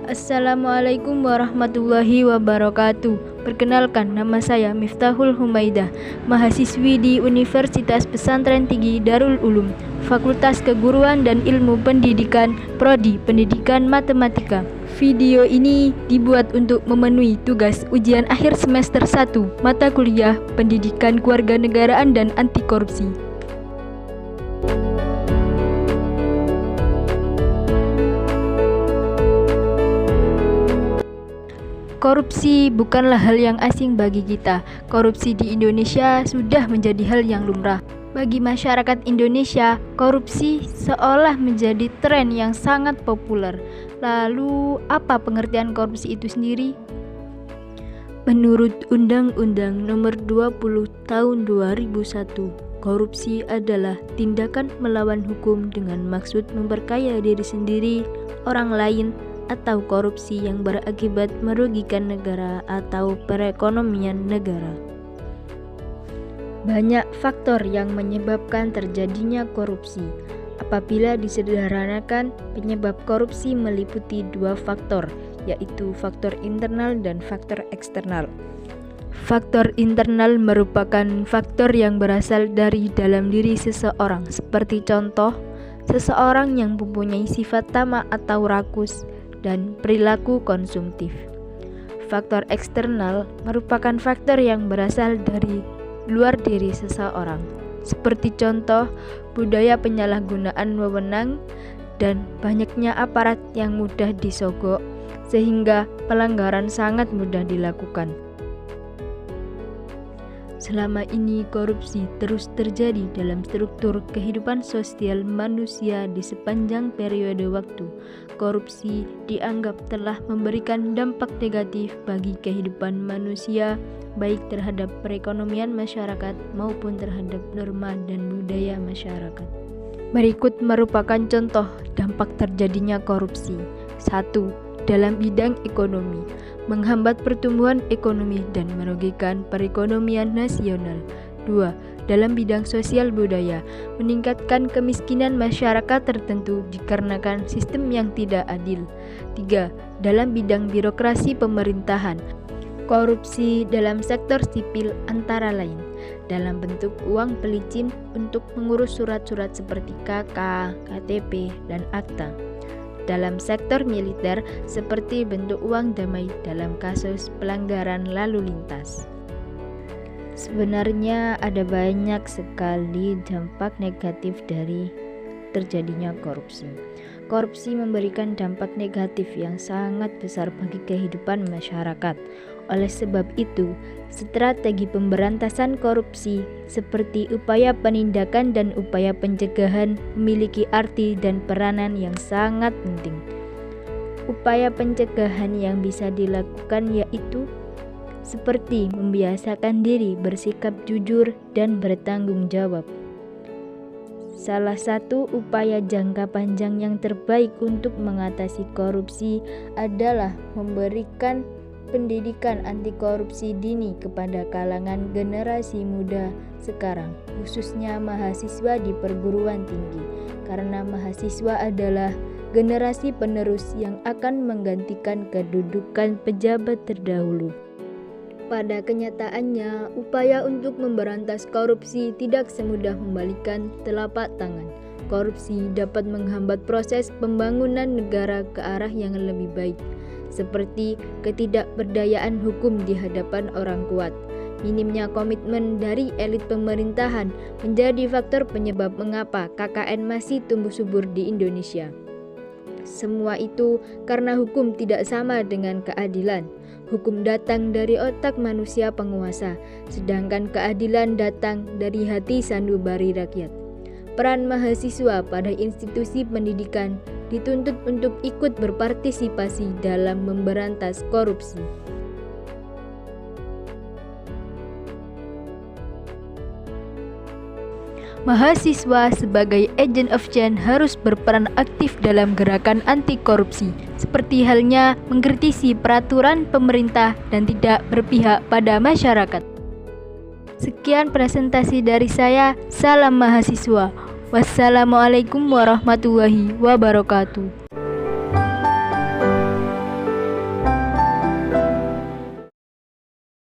Assalamualaikum warahmatullahi wabarakatuh. Perkenalkan, nama saya Miftahul Humaidah, mahasiswi di Universitas Pesantren Tinggi Darul Ulum, Fakultas Keguruan dan Ilmu Pendidikan, Prodi Pendidikan Matematika. Video ini dibuat untuk memenuhi tugas ujian akhir semester 1 mata kuliah Pendidikan Kewarganegaraan dan Anti Korupsi. Korupsi bukanlah hal yang asing bagi kita. Korupsi di Indonesia sudah menjadi hal yang lumrah. Bagi masyarakat Indonesia, korupsi seolah menjadi tren yang sangat populer. Lalu, apa pengertian korupsi itu sendiri? Menurut Undang-Undang Nomor 20 Tahun 2001, korupsi adalah tindakan melawan hukum dengan maksud memperkaya diri sendiri, orang lain, atau korupsi yang berakibat merugikan negara atau perekonomian negara. Banyak faktor yang menyebabkan terjadinya korupsi. Apabila disederhanakan, penyebab korupsi meliputi dua faktor, yaitu faktor internal dan faktor eksternal. Faktor internal merupakan faktor yang berasal dari dalam diri seseorang, seperti contoh, seseorang yang mempunyai sifat tamak atau rakus, dan perilaku konsumtif. Faktor eksternal merupakan faktor yang berasal dari luar diri seseorang, seperti contoh budaya penyalahgunaan wewenang dan banyaknya aparat yang mudah disogok, sehingga pelanggaran sangat mudah dilakukan. Selama ini korupsi terus terjadi dalam struktur kehidupan sosial manusia di sepanjang periode waktu. Korupsi dianggap telah memberikan dampak negatif bagi kehidupan manusia, baik terhadap perekonomian masyarakat maupun terhadap norma dan budaya masyarakat. Berikut merupakan contoh dampak terjadinya korupsi. 1. Dalam bidang ekonomi, menghambat pertumbuhan ekonomi dan merugikan perekonomian nasional. 2. Dalam bidang sosial budaya, meningkatkan kemiskinan masyarakat tertentu dikarenakan sistem yang tidak adil. 3. Dalam bidang birokrasi pemerintahan, korupsi dalam sektor sipil antara lain, dalam bentuk uang pelicin untuk mengurus surat-surat seperti KK, KTP, dan akta. Dalam sektor militer seperti bentuk uang damai dalam kasus pelanggaran lalu lintas. Sebenarnya ada banyak sekali dampak negatif dari terjadinya korupsi. Korupsi memberikan dampak negatif yang sangat besar bagi kehidupan masyarakat. Oleh sebab itu, strategi pemberantasan korupsi seperti upaya penindakan dan upaya pencegahan memiliki arti dan peranan yang sangat penting. Upaya pencegahan yang bisa dilakukan yaitu seperti membiasakan diri bersikap jujur dan bertanggung jawab. Salah satu upaya jangka panjang yang terbaik untuk mengatasi korupsi adalah memberikan pendidikan anti korupsi dini kepada kalangan generasi muda sekarang, khususnya mahasiswa di perguruan tinggi, karena mahasiswa adalah generasi penerus yang akan menggantikan kedudukan pejabat terdahulu. Pada kenyataannya, upaya untuk memberantas korupsi tidak semudah membalikkan telapak tangan. Korupsi dapat menghambat proses pembangunan negara ke arah yang lebih baik, seperti ketidakberdayaan hukum di hadapan orang kuat. Minimnya komitmen dari elit pemerintahan menjadi faktor penyebab mengapa KKN masih tumbuh subur di Indonesia. Semua itu karena hukum tidak sama dengan keadilan. Hukum datang dari otak manusia penguasa, sedangkan keadilan datang dari hati sanubari rakyat. Peran mahasiswa pada institusi pendidikan dituntut untuk ikut berpartisipasi dalam memberantas korupsi. Mahasiswa sebagai agent of change harus berperan aktif dalam gerakan anti korupsi, seperti halnya mengkritisi peraturan pemerintah dan tidak berpihak pada masyarakat. Sekian presentasi dari saya. Salam mahasiswa. Wassalamualaikum warahmatullahi wabarakatuh.